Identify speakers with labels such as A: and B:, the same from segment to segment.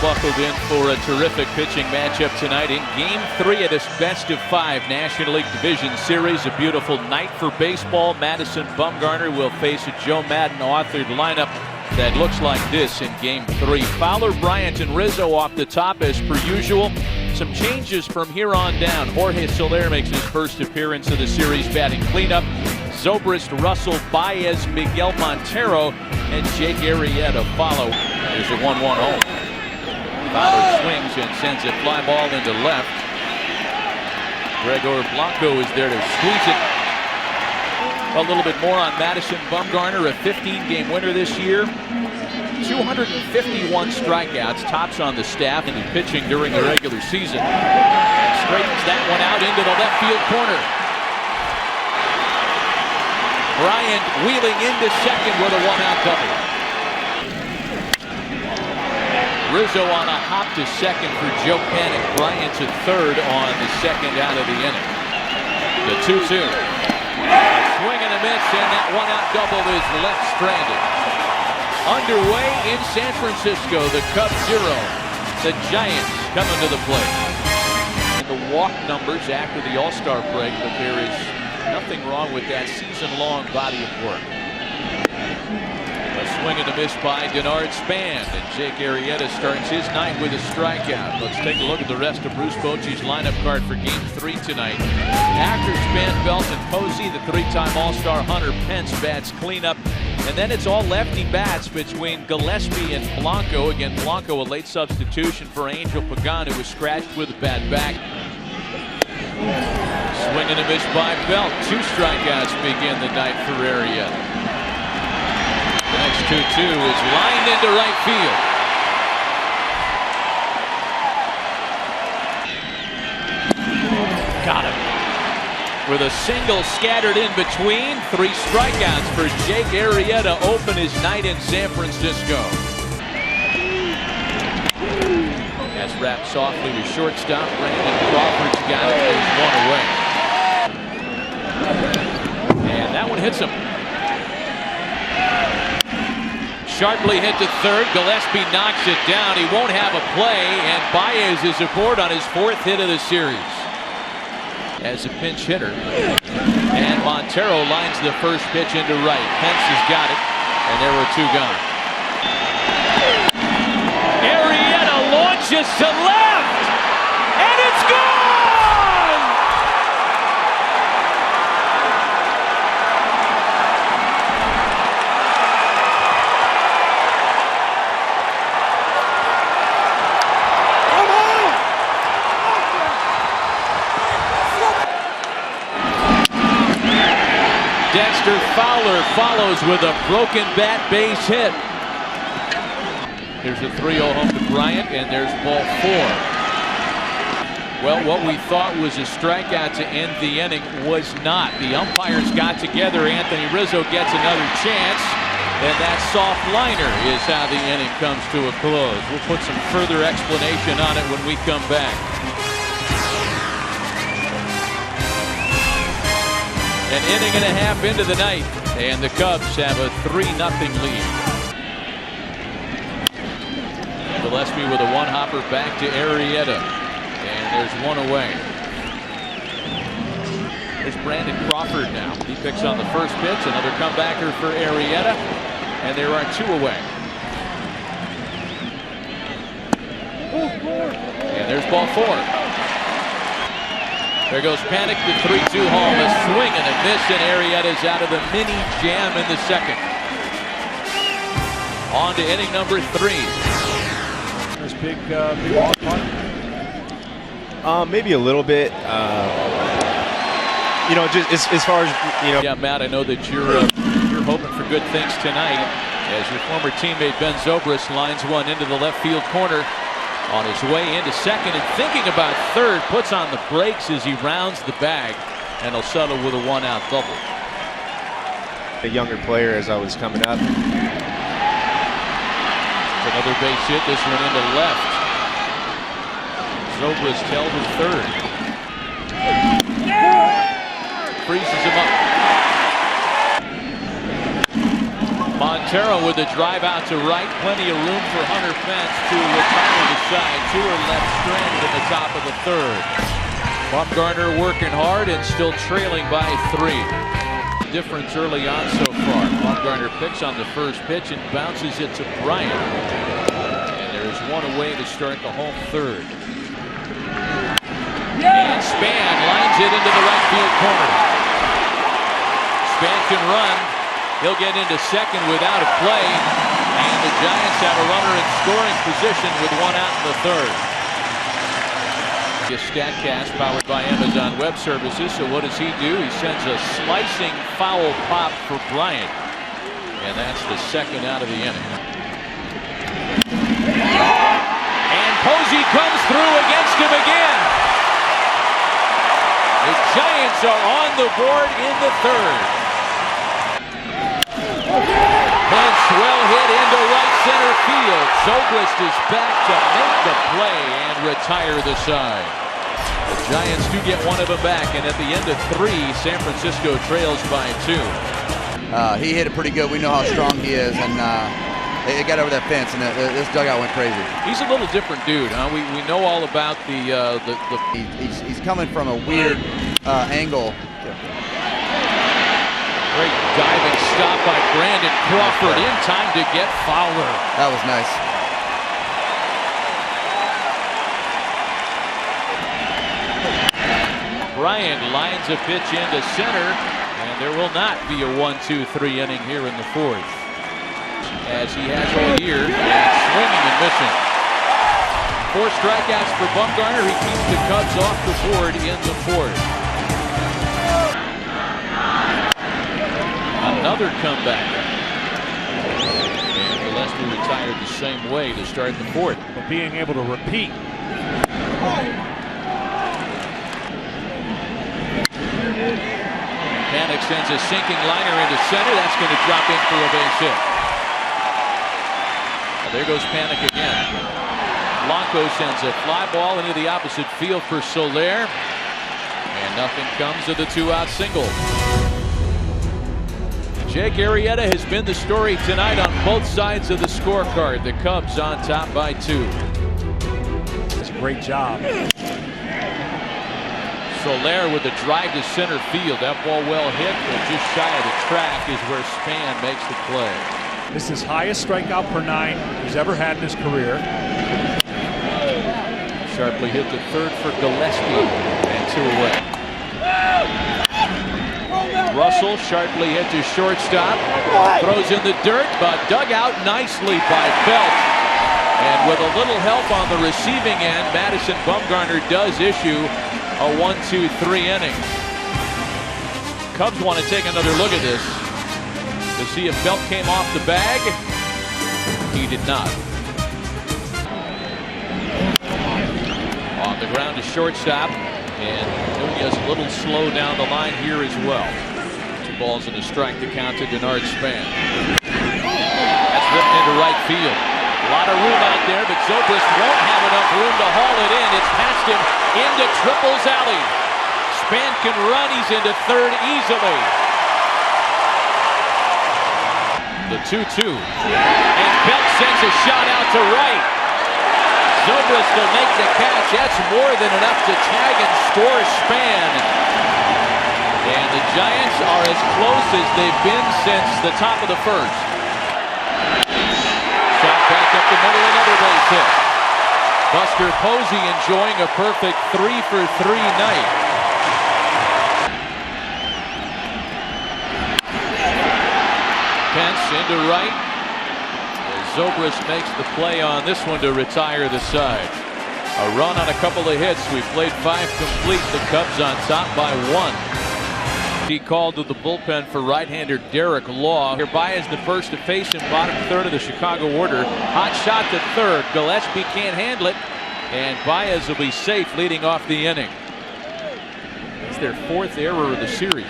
A: buckled in for a terrific pitching matchup tonight in Game 3 of this best-of-5 National League Division Series. A beautiful night for baseball. Madison Bumgarner will face a Joe Madden-authored lineup that looks like this in Game 3. Fowler, Bryant, and Rizzo off the top as per usual. Some changes from here on down. Jorge Soler makes his first appearance of the series batting cleanup. Zobrist, Russell, Baez, Miguel Montero, and Jake Arrieta follow. There's a 1-1 home. Fowler swings and sends a fly ball into left. Gregor Blanco is there to squeeze it. A little bit more on Madison Bumgarner, a 15-game winner this year. 251 strikeouts, tops on the staff and pitching during the regular season. And straightens that one out into the left field corner. Bryant wheeling into second with a one-out double. Rizzo on a hop to second for Joe Panik. Bryant to third on the second out of the inning. The 2-2. Swing and a miss, and that one-out double is left stranded. Underway in San Francisco, the Cubs 0. The Giants coming to the plate. And the walk numbers after the All-Star break, but there is nothing wrong with that season-long body of work. A swing and a miss by Denard Span, and Jake Arrieta starts his night with a strikeout. Let's take a look at the rest of Bruce Bochy's lineup card for Game 3 tonight. After Span, Belt, and Posey, the three-time All-Star Hunter Pence bats cleanup. And then it's all lefty bats between Gillespie and Blanco. Again, Blanco a late substitution for Angel Pagan, who was scratched with a bad back. Swing and a miss by Belt. 2 strikeouts begin the night for Arrieta. The next 2-2 is lined into right field. Got him. With a single scattered in between, 3 strikeouts for Jake Arrieta open his night in San Francisco. That's wrapped softly to shortstop. Brandon Crawford's got it. There's 1 away. And that one hits him. Sharply hit to third. Gillespie knocks it down. He won't have a play, and Baez is aboard on his 4th hit of the series as a pinch hitter. And Montero lines the first pitch into right. Pence has got it, and there were 2 gone. Arrieta launches to left, and it's gone! Dexter Fowler follows with a broken bat base hit. There's a 3-0 home to Bryant, and there's ball 4. Well, what we thought was a strikeout to end the inning was not. The umpires got together. Anthony Rizzo gets another chance, and that soft liner is how the inning comes to a close. We'll put some further explanation on it when we come back. An inning and a half into the night, and the Cubs have a 3-0 lead. Gillespie with a one-hopper back to Arrieta, and there's 1 away. There's Brandon Crawford now. He picks on the first pitch, another comebacker for Arrieta, and there are 2 away. And there's ball 4. There goes Panik, the 3-2 home, a swing and a miss, and Arrieta's out of the mini jam in the second. On to inning number 3.
B: This big walk on? Maybe a little bit. You know, just as far as, you know.
A: Yeah, Matt, I know that you're hoping for good things tonight as your former teammate Ben Zobrist lines one into the left field corner. On his way into second and thinking about third, puts on the brakes as he rounds the bag, and he'll settle with a 1-out double.
B: A younger player as I was coming up.
A: Another base hit, this one into left. Zobrist held to third. Freezes him up. Montero with a drive out to right. Plenty of room for Hunter Pence to retire the side. Two are left stranded in the top of the third. Bumgarner working hard and still trailing by 3. Difference early on so far. Bumgarner picks on the first pitch and bounces it to Bryant. And there's one away to start the home third. And Span lines it into the right field corner. Span can run. He'll get into second without a play. And the Giants have a runner in scoring position with one out in the third. A StatCast powered by Amazon Web Services. So what does he do? He sends a slicing foul pop for Bryant. And that's the second out of the inning. And Posey comes through against him again. The Giants are on the board in the third. Punch well hit into right center field. Zobrist is back to make the play and retire the side. The Giants do get one of them back, and at the end of 3, San Francisco trails by 2.
C: He hit it pretty good. We know how strong he is, and they got over that fence, and this dugout went crazy.
A: He's a little different dude, huh? We know all about the.
C: He's coming from a weird angle.
A: Great diving stop by Brandon Crawford in time to get Fowler.
C: That was nice.
A: Bryant lines a pitch into center, and there will not be a 1-2-3 inning here in the fourth. As he has all year, and swinging and missing. 4 strikeouts for Bumgarner. He keeps the Cubs off the board in the fourth. Another comeback. And Gillespie retired the same way to start the fourth.
D: But being able to repeat.
A: Panic sends a sinking liner into center. That's going to drop in for a base hit. Well, there goes Panic again. Blanco sends a fly ball into the opposite field for Soler. And nothing comes of the 2-out single. Jake Arrieta has been the story tonight on both sides of the scorecard. The Cubs on top by 2.
D: It's a great job.
A: Soler with a drive to center field. That ball well hit, but just shy of the track is where Span makes the play.
D: This is highest strikeout per 9 he's ever had in his career.
A: Sharply hit to third for Gillespie, and 2 away. Russell sharply hit to shortstop, throws in the dirt, but dug out nicely by Belt. And with a little help on the receiving end, Madison Bumgarner does issue a 1-2-3 inning. Cubs want to take another look at this to see if Belt came off the bag. He did not. On the ground to shortstop, and Nunez a little slow down the line here as well. 2 balls and a strike to count to Denard Span. That's ripped into right field. A lot of room out there, but Zobrist won't have enough room to haul it in. It's past him into Triples Alley. Span can run. He's into third easily. The 2-2. And Belt sends a shot out to right. Zobrist will make the catch. That's more than enough to tag and score Span. And the Giants are as close as they've been since the top of the first. Shot back up the middle, another base hit. Buster Posey enjoying a perfect 3-for-3 night. Pence into right. Zobrist makes the play on this one to retire the side. A run on a couple of hits. We played 5 complete. The Cubs on top by 1. He called to the bullpen for right-hander Derek Law. Here Baez the first to face him, bottom third of the Chicago order. Hot shot to third. Gillespie can't handle it, and Baez will be safe leading off the inning. That's their 4th error of the series.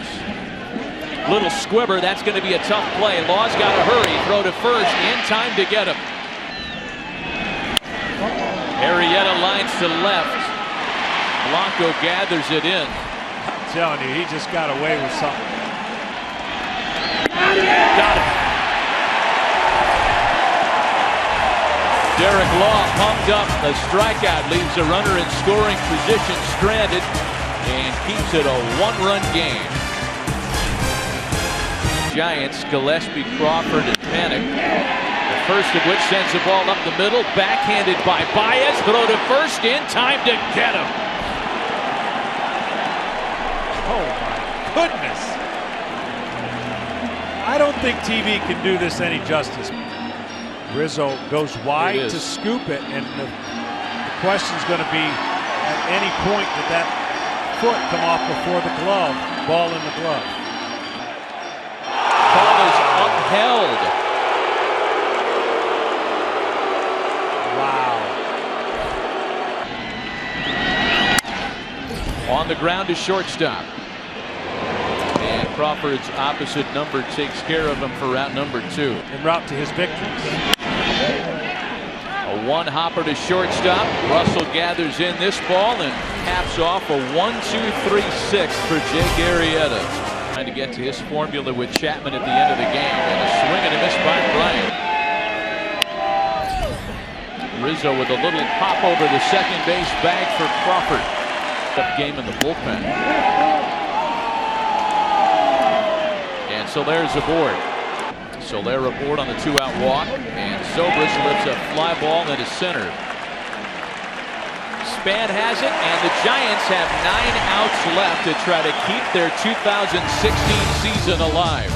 A: Little squibber, that's going to be a tough play. Law's got to hurry, throw to first, in time to get him. Arrieta lines to left. Blanco gathers it in.
D: I'm telling you, he just got away with something. Got it.
A: Derek Law pumped up a strikeout, leaves a runner in scoring position stranded, and keeps it a one-run game. Giants, Gillespie, Crawford, and Panic. The first of which sends the ball up the middle, backhanded by Baez, throw to first, in time to get him.
D: Oh my goodness. I don't think TV can do this any justice. Rizzo goes wide to scoop it, and the question's going to be, at any point did that foot come off before the glove, ball in the glove.
A: Ball is upheld.
D: Wow.
A: On the ground to shortstop. And Crawford's opposite number takes care of him for route number 2.
D: En route to his victories.
A: A one-hopper to shortstop. Russell gathers in this ball and caps off a 1-2-3-6 for Jake Arrieta. Trying to get to his formula with Chapman at the end of the game. And a swing and a miss by Bryant. Rizzo with a little pop over the second base bag for Crawford. Up game in the bullpen. And Soler's aboard. Soler aboard on the 2-out walk, and Zobrist lifts a fly ball into center. Span has it, and the Giants have 9 outs left to try to keep their 2016 season alive.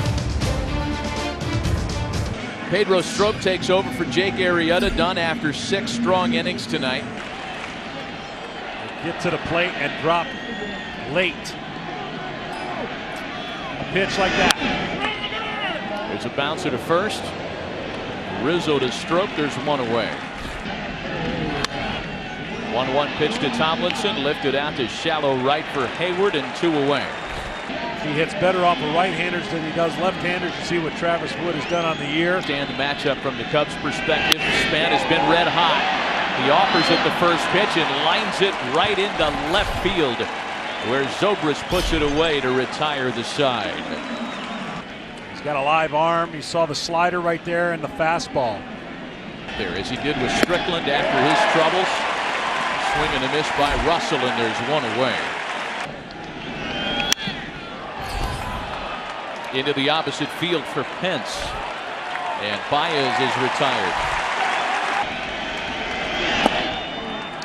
A: Pedro Strop takes over for Jake Arrieta, done after 6 strong innings tonight.
D: Get to the plate and drop late. A pitch like that.
A: There's a bouncer to first. Rizzo to Strop. There's one away. 1-1 pitch to Tomlinson. Lifted out to shallow right for Hayward, and 2 away.
D: He hits better off of right-handers than he does left-handers. You see what Travis Wood has done on the year.
A: Stand the matchup from the Cubs' perspective. Span has been red hot. He offers it the first pitch and lines it right into left field, where Zobrist puts it away to retire the side.
D: He's got a live arm. You saw the slider right there and the fastball.
A: There, as he did with Strickland after his troubles. Swing and a miss by Russell, and there's 1 away. Into the opposite field for Pence. And Baez is retired.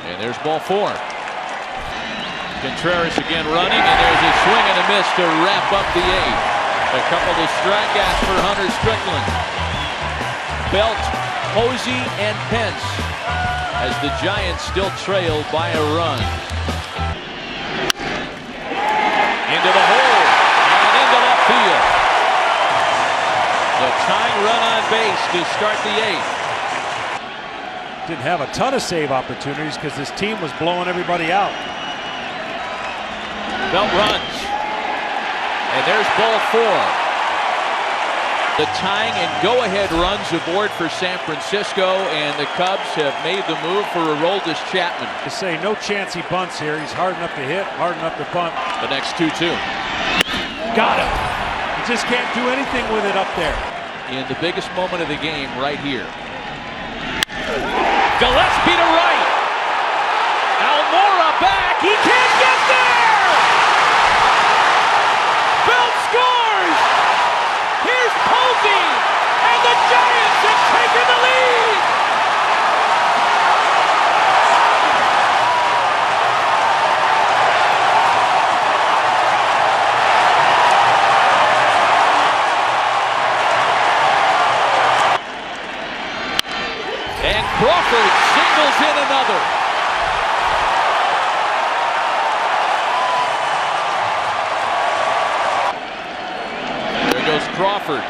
A: And there's ball 4. Contreras again running, and there's a swing and a miss to wrap up the 8th. A couple of strikeouts for Hunter Strickland. Belt, Posey, and Pence as the Giants still trail by a run. Into the hole and into left field. The tying run on base to start the 8th.
D: Didn't have a ton of save opportunities because this team was blowing everybody out.
A: Belt runs. And there's ball 4. The tying and go-ahead runs aboard for San Francisco, and the Cubs have made the move for Aroldis Chapman.
D: To say no chance he bunts here. He's hard enough to hit, hard enough to bunt.
A: The next 2-2.
D: Got him. He just can't do anything with it up there.
A: In the biggest moment of the game right here. Gillespie to right. Almora back. He can't get there. Belt scores. Here's Posey, and the Giants have taken the lead. And Crawford singles in another. There goes Crawford.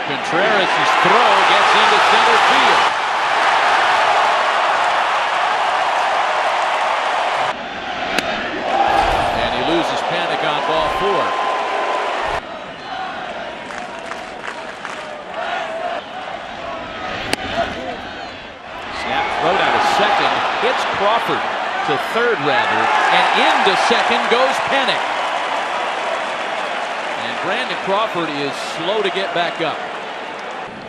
A: Contreras' throw gets into center field. And he loses Panic on ball 4. Throw down to second, hits Crawford to third rather, and into second goes Panic. And Brandon Crawford is slow to get back up.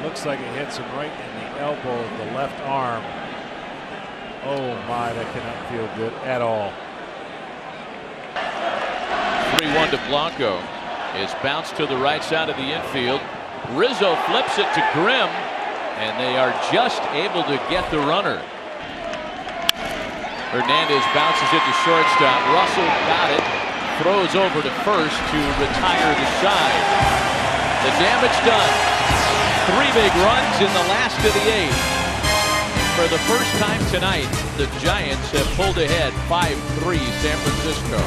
D: Looks like it hits him right in the elbow of the left arm. Oh my, that cannot feel good at all.
A: 3-1 to Blanco. Is bounced to the right side of the infield. Rizzo flips it to Grimm, and they are just able to get the runner. Hernandez bounces it to shortstop. Russell got it. Throws over to first to retire the side. The damage done. 3 big runs in the last of the 8th. For the first time tonight, the Giants have pulled ahead 5-3 San Francisco.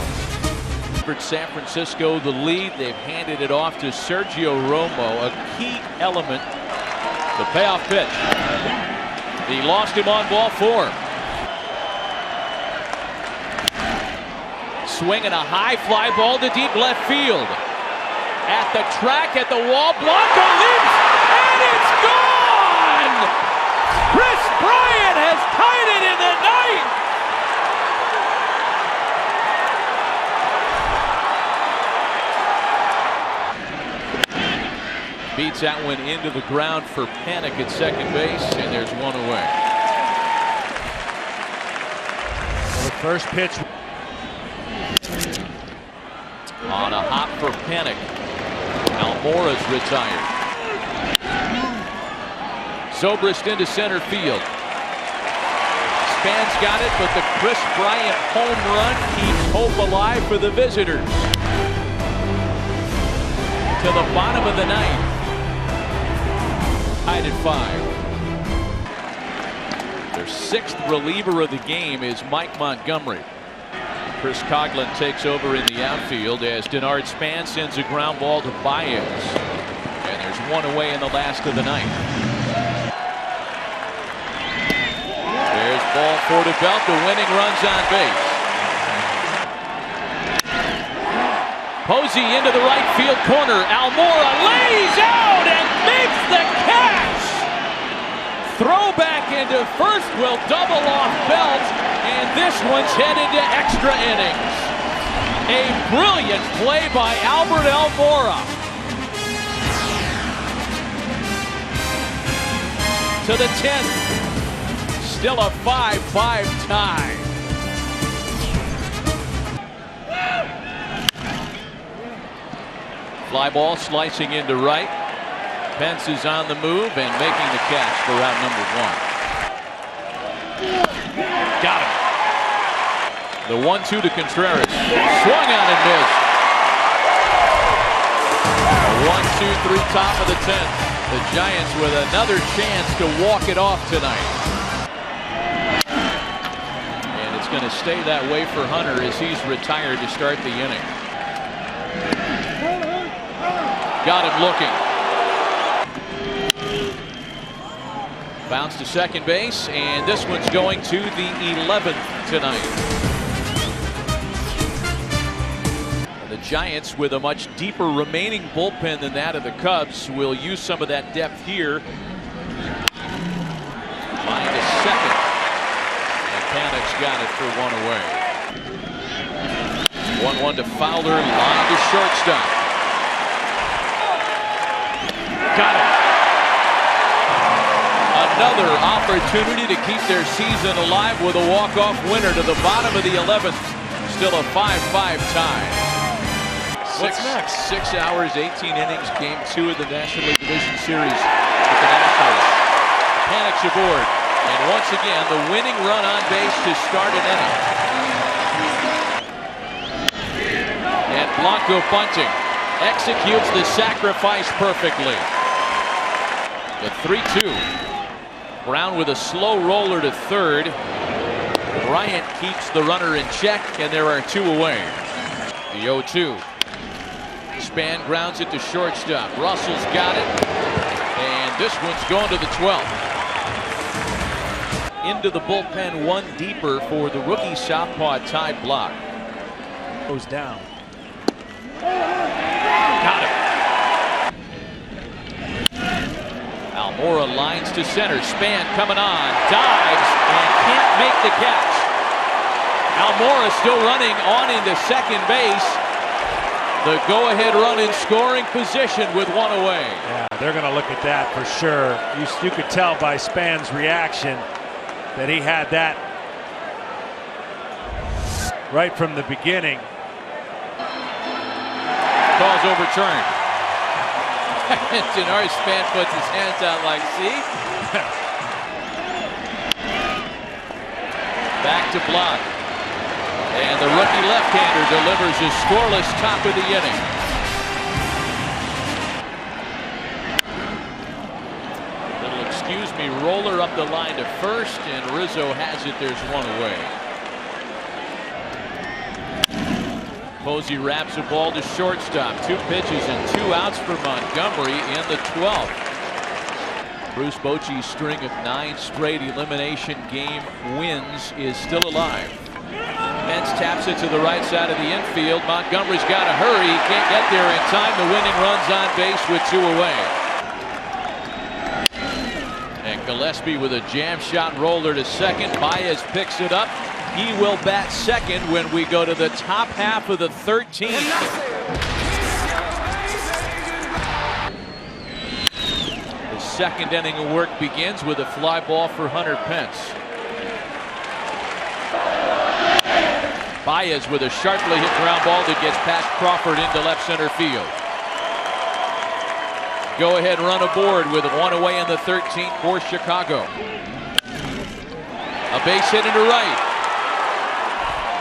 A: For San Francisco the lead. They've handed it off to Sergio Romo, a key element. The payoff pitch. He lost him on ball 4. Swinging a high fly ball to deep left field. At the track, at the wall, Blanco leaps, and it's gone! Chris Bryant has tied it in the ninth! Beats that one into the ground for Panic at second base, and there's one away.
D: Well, the first pitch.
A: On a hop for Panic. Almora's retired. Zobrist into center field. Span's got it, but the Chris Bryant home run keeps hope alive for the visitors. To the bottom of the ninth. Tied at 5. Their 6th reliever of the game is Mike Montgomery. Chris Coughlin takes over in the outfield as Denard Span sends a ground ball to Baez. And there's one away in the last of the ninth. There's ball 4 to Belt. The winning runs on base. Posey into the right field corner. Almora lays out and makes the catch. Throw back into first will double off Belt, and this one's headed to extra innings. A brilliant play by Albert Almora. To the 10th. Still a 5-5 tie. Fly ball slicing into right. Pence is on the move and making the catch for out number 1. Got him. The 1-2 to Contreras. Swung on and missed. 1-2-3 top of the 10th. The Giants with another chance to walk it off tonight. And it's going to stay that way for Hunter as he's retired to start the inning. Got him looking. Bounce to second base, and this one's going to the 11th tonight. And the Giants, with a much deeper remaining bullpen than that of the Cubs, will use some of that depth here. Line to second. And Panic's got it for one away. 1-1 to Fowler, line to shortstop. Got it. Another opportunity to keep their season alive with a walk-off winner to the bottom of the 11th. Still a 5-5 tie.
D: What's next?
A: 6 hours, 18 innings, game 2 of the National League Division Series with the Nationals. Panic's aboard. And once again, the winning run on base to start an inning. And Blanco bunting. Executes the sacrifice perfectly. The 3-2. Brown with a slow roller to third. Bryant keeps the runner in check, and there are 2 away. The 0-2. Span grounds it to shortstop. Russell's got it, and this one's going to the 12th. Into the bullpen, one deeper for the rookie southpaw Ty Block.
D: Goes down.
A: Got him. Almora lines to center. Span coming on. Dives and can't make the catch. Almora still running on into second base. The go-ahead run in scoring position with one away.
D: Yeah, they're going to look at that for sure. You could tell by Span's reaction that he had that right from the beginning.
A: Call's overturned. Denari's fan puts his hands out like, see? Back to block. And the rookie left-hander delivers his scoreless top of the inning. Little excuse me roller up the line to first, and Rizzo has it. There's one away. Posey wraps the ball to shortstop. 2 pitches and 2 outs for Montgomery in the 12th. Bruce Bochy's string of 9 straight elimination game wins is still alive. Pence taps it to the right side of the infield. Montgomery's got to hurry. He can't get there in time. The winning run's on base with 2 away. And Gillespie with a jam shot roller to second. Baez picks it up. He will bat second when we go to the top half of the 13th. The second inning of work begins with a fly ball for Hunter Pence. Baez with a sharply hit ground ball that gets past Crawford into left center field. Go ahead run aboard with 1 away in the 13th for Chcago. A base hit into right.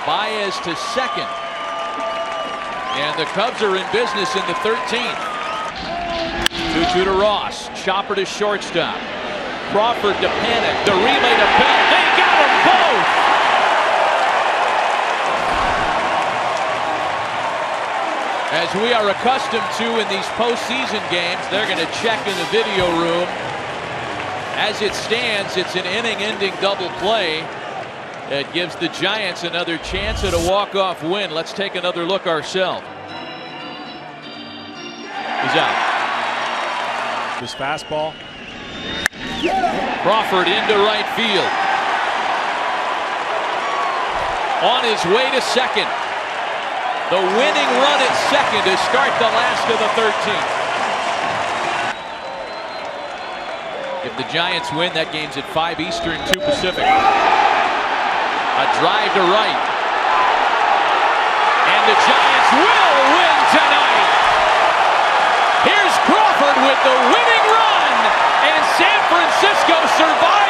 A: Baez to second. And the Cubs are in business in the 13th. 2-2 to Ross. Chopper to shortstop. Crawford to Panic. The relay to Bell. They got them both! As we are accustomed to in these postseason games, they're going to check in the video room. As it stands, it's an inning-ending double play. It gives the Giants another chance at a walk-off win. Let's take another look ourselves. He's out.
D: This fastball.
A: Crawford into right field. On his way to second. The winning run at second to start the last of the 13th. If the Giants win, that game's at 5 Eastern, 2 Pacific. A drive to right. And the Giants will win tonight. Here's Crawford with the winning run. And San Francisco survives.